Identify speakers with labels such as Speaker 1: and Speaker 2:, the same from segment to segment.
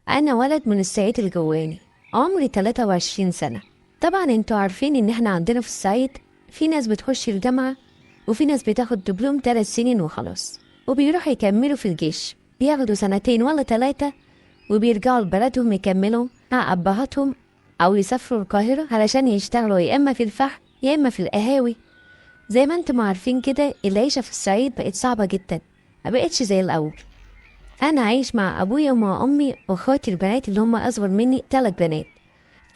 Speaker 1: انا ولد من الصعيد الجواني، عمري 23 سنة. طبعا انتوا عارفين ان احنا عندنا في الصعيد في ناس بتخش الجامعة، وفي ناس بتاخد دبلوم 3 سنين وخلاص، وبيروحوا يكملوا في الجيش، بياخدوا 2 ولا 3 وبيرجعوا لبلدهم يكملوا مع أبهاتهم، أو يسافروا القاهرة علشان يشتغلوا يا إما في الفحم يا إما في القهاوي. زي ما انتم عارفين كده العيشة في الصعيد بقت صعبة جدا، ما بقتش زي الأول. أنا عايش مع أبويا ومع أمي وأخواتي البنات اللي هم أصغر مني 3 بنات.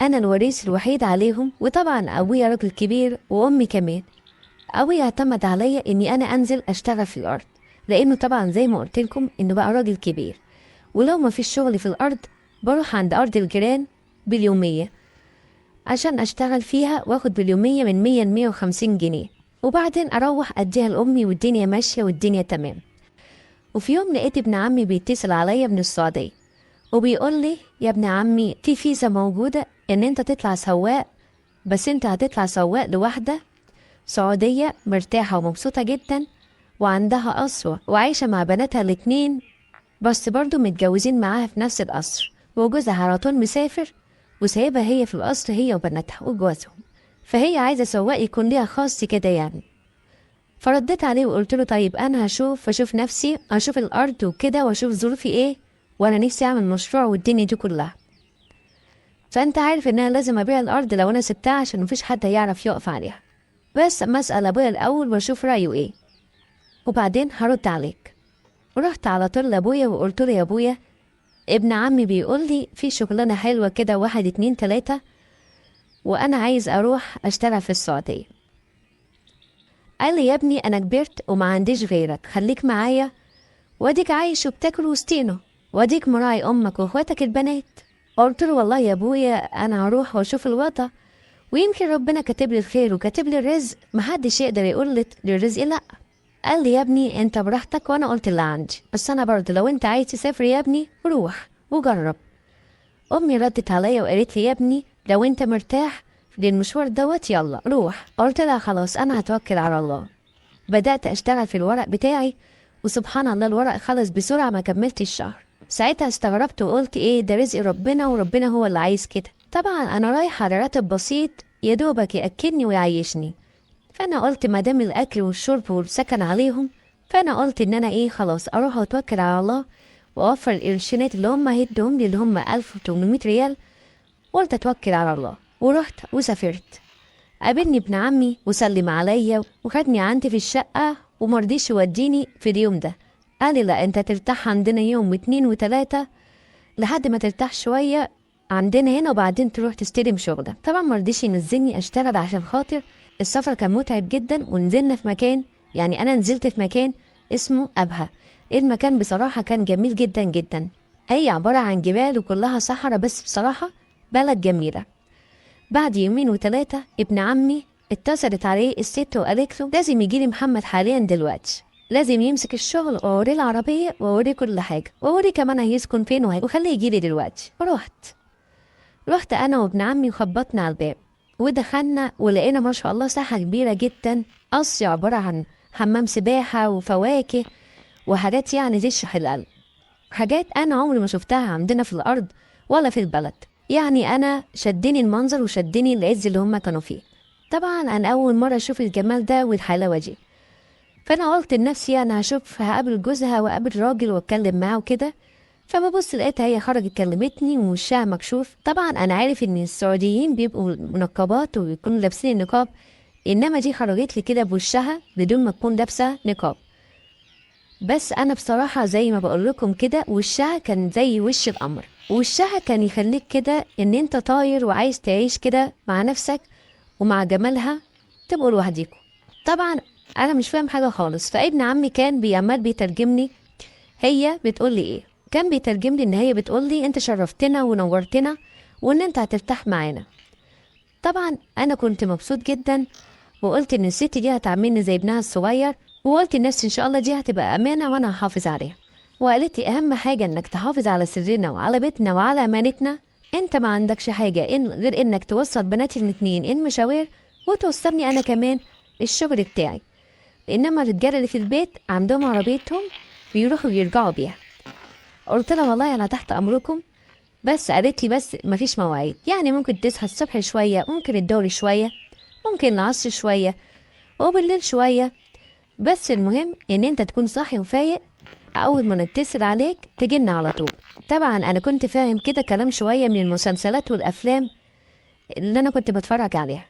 Speaker 1: أنا الوريث الوحيد عليهم، وطبعا أبويا راجل كبير وأمي كمان. أبويا اعتمد عليا إني أنا أنزل أشتغل في الأرض، لأنه طبعا زي ما قلت لكم إنه بقى راجل كبير، ولو ما فيش شغل في الأرض بروح عند أرض الجيران باليومية عشان أشتغل فيها وآخد باليومية من 100 ل150 جنيه، وبعدين أروح أديها لأمي والدنيا ماشية والدنيا تمام. وفي يوم لقيت ابن عمي بيتصل عليا من السعودية وبيقول لي يا ابن عمي في فيزا موجودة إن أنت تطلع سواق، بس أنت هتطلع سواق لوحدة سعودية مرتاحة ومبسوطة جدا وعندها قصر وعايشة مع بناتها الاتنين، بس برضو متجوزين معاها في نفس القصر، وجوزها على طول مسافر وسايبها هي في القصر هي وبناتها وجوازهم، فهي عايزة سواق يكون ليها خاص كده يعني. فرديت عليه وقلت له طيب أنا أشوف نفسي، أشوف الأرض وكده وأشوف ظروفي إيه، وأنا نفسي أعمل مشروع والدنيا دي كلها. فأنت عارف إن أنا لازم أبيع الأرض لو أنا سبتها عشان مفيش حد هيعرف يقف عليها، بس أما أسأل أبويا الأول وأشوف رأيه إيه وبعدين هرد عليك. ورحت على طول لأبويا وقلت له يا أبويا ابن عمي بيقول لي في شغلانة حلوة كده 1 2 3 وأنا عايز أروح أشتغل في السعودية. قال لي يا ابني أنا كبرت وما عنديش غيرك، خليك معايا واديك عايش وبتاكل وسطينا، واديك مراعي أمك وأخواتك البنات. قلت له والله يا أبويا أنا هروح وأشوف الوضع، ويمكن ربنا كاتب لي الخير وكاتب لي الرزق، محدش يقدر يقول للرزق لأ. قال لي يا ابني انت براحتك وانا قلت اللي عندي، بس انا برضه لو انت عايز تسافر يا ابني روح وجرب. امي ردت عليا وقالت لي يا ابني لو انت مرتاح للمشوار دوت يلا روح. قلت لها خلاص انا هتوكل على الله. بدأت اشتغل في الورق بتاعي، وسبحان الله الورق خلص بسرعة ما كملت الشهر. ساعتها استغربت وقلت ايه ده رزق ربنا وربنا هو اللي عايز كده. طبعا انا رايحة على راتب بسيط يا دوبك يأكلني ويعيشني، فانا قلت ما دام الاكل والشرب والسكن عليهم، فانا قلت ان انا ايه خلاص اروح اتوكل على الله واوفر القرشينات اللي هم هيدهم لي اللي هم 1800 ريال. قلت اتوكل على الله ورحت وسافرت. قابلني ابن عمي وسلم عليا وخدني عندي في الشقة ومرضيش يوديني في اليوم ده، قال لي لا انت ترتاح عندنا يوم و2 و3 لحد ما ترتاح شوية عندنا هنا وبعدين تروح تستلم شغلك. طبعا مرضيش ينزلني اشتغل عشان خاطر السفر كان متعب جدا، ونزلنا في مكان، يعني انا نزلت في مكان اسمه ابها. المكان بصراحة كان جميل جدا جدا، هي عبارة عن جبال وكلها صحراء، بس بصراحة بلد جميلة. بعد يومين و3 ابن عمي اتصلت عليه الست وقالت له لازم يجيلي محمد حاليا دلوقتي، لازم يمسك الشغل واوريه العربية واوريه كل حاجة واوريه كمان هيسكن فين وخليه يجيلي دلوقتي. رحت انا وابن عمي وخبطنا على الباب ودخلنا ولقينا ما شاء الله ساحة كبيرة جدا، قصر عبارة عن حمام سباحة وفواكه وحاجات يعني تشرح القلب، حاجات أنا عمري ما شفتها عندنا في الأرض ولا في البلد. يعني أنا شدني المنظر وشدني العز اللي هم كانوا فيه. طبعا أنا أول مرة أشوف الجمال ده والحلاوة دي، فأنا قلت لنفسي أنا هقابل جوزها وأقابل راجل وأتكلم معاه وكده. فببص لقيتها هي خرجت كلمتني ووشها مكشوف. طبعا انا عارف ان السعوديين بيبقوا منقبات وبيكونوا لابسين النقاب، انما دي خرجت لي كده بوشها بدون ما تكون لابسه نقاب. بس انا بصراحه زي ما بقول لكم كده وشها كان زي وش القمر، وشها كان يخليك كده ان انت طاير وعايز تعيش كده مع نفسك ومع جمالها تبقوا لوحديكوا. طبعا انا مش فاهم حاجه خالص، فابن عمي كان بيعمل بيترجمني، هي بتقول لي ايه، كان بيترجم لي ان هي بتقول لي انت شرفتنا ونورتنا وان انت هترتاح معانا. طبعا انا كنت مبسوط جدا وقلت ان الست دي هتعاملني زي ابنها الصغير، وقلت لنفسي ان شاء الله دي هتبقى امانه وانا هحافظ عليها. وقالت لي اهم حاجه انك تحافظ على سرنا وعلى بيتنا وعلى امانتنا، انت ما عندكش حاجه غير انك توصل بناتي الاتنين المشاوير وتوصلني انا كمان الشغل بتاعي، انما الرجاله اللي في البيت عندهم عربيتهم بيروحوا ويرجعوا بيها. قلت لها والله انا تحت امركم، بس قالت لي بس مفيش مواعيد، يعني ممكن تصحى الصبح شوية، ممكن الدوري شوية، ممكن العصر شوية، وبالليل شوية، بس المهم ان انت تكون صاحي وفايق. اول ما نتصل عليك تجينا على طول. طبعا انا كنت فاهم كده كلام شوية من المسلسلات والافلام اللي انا كنت بتفرج عليها،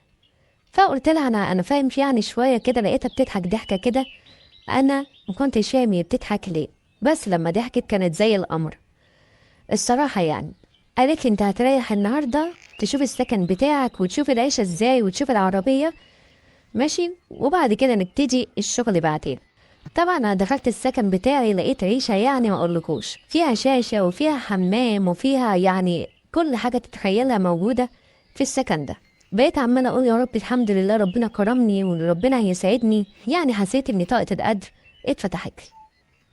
Speaker 1: فقلت لها انا فاهم يعني شوية كده. لقيتها بتضحك ضحكة كده، انا ما كنتش فاهم هي بتضحك ليه، بس لما ضحكت كانت زي القمر الصراحة يعني. قالت لي انت هتريح النهاردة تشوف السكن بتاعك وتشوف العيشة ازاي وتشوف العربية، ماشي، وبعد كده نبتدي الشغل بعدين. طبعا انا دخلت السكن بتاعي لقيت عيشة يعني ما اقولكوش، فيها شاشة وفيها حمام وفيها يعني كل حاجة تتخيلها موجودة في السكن ده. بقيت عمالة اقول يا رب الحمد لله ربنا كرمني وربنا هيساعدني، يعني حسيت ان طاقة القدر اتفتحت لي.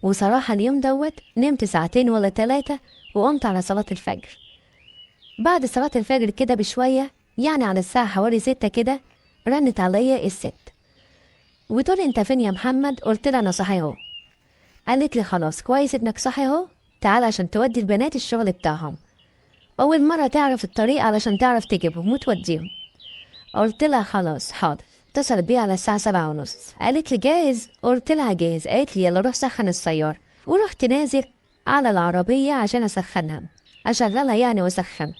Speaker 1: وصراحة اليوم دوت نمت ساعتين ولا 3 وقمت على صلاة الفجر. بعد صلاة الفجر كده بشوية، يعني على الساعة حوالي 6 كده، رنت عليا الست وتقول انت فين يا محمد؟ قلت لها انا صاحي اهو. قالت لي خلاص كويس انك صاحي اهو، تعال عشان تودي البنات الشغل بتاعهم، اول مرة تعرف الطريق علشان تعرف تجيبهم وتوديهم. قلت لها خلاص حاضر. اتصلت بيها على الساعة 7:30، قالت لي جاهز؟ قلت لها جاهز. قالت لي يلا روح سخن السيارة. ورحت نازل على العربية عشان أسخنها، أشغلها يعني وأسخن.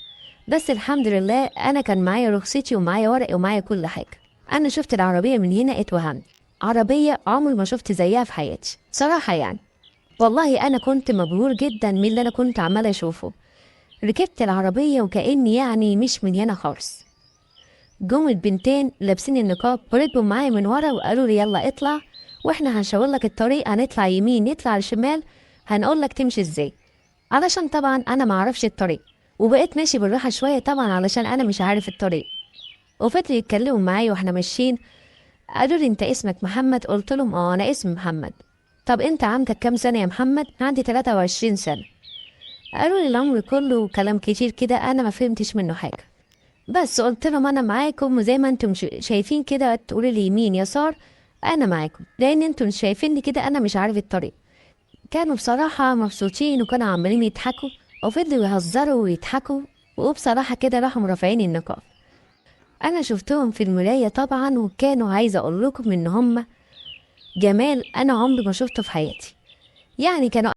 Speaker 1: بس الحمد لله أنا كان معايا رخصتي ومعايا ورقي ومعايا كل حاجة. أنا شفت العربية من هنا اتوهمت، عربية عمري ما شفت زيها في حياتي صراحة يعني. والله أنا كنت مبهور جدا من اللي أنا كنت عمالة أشوفه. ركبت العربية وكأني يعني مش من هنا خالص. جم البنتين لابسين النقاب وركبوا معايا من ورا وقالوا لي يلا اطلع واحنا هنشاور لك الطريق، هنطلع يمين نطلع شمال، هنقول لك تمشي ازاي، علشان طبعا انا ما اعرفش الطريق. وبقيت ماشي بالراحه شويه طبعا علشان انا مش عارف الطريق. وفضلوا يتكلموا معايا واحنا ماشيين. قالوا لي انت اسمك محمد؟ قلت لهم اه انا اسمي محمد. طب انت عندك كام سنه يا محمد؟ عندي 23 سنه. قالوا لي العمر كله وكلام كتير كده انا ما فهمتش منه حاجه. بس قلت لهم انا معاكم وزي ما انتم شايفين كده تقولوا لي يمين يسار، انا معاكم لان انتم شايفيني كده انا مش عارف الطريق. كانوا بصراحة مبسوطين وكانوا عمالين يضحكوا وفضلوا يهزروا ويضحكوا. وبصراحة كده راحوا مرافعين النقاب. انا شفتهم في المراية طبعا وكانوا عايزة اقول لكم ان هم جمال انا عمري ما شفته في حياتي. يعني كانوا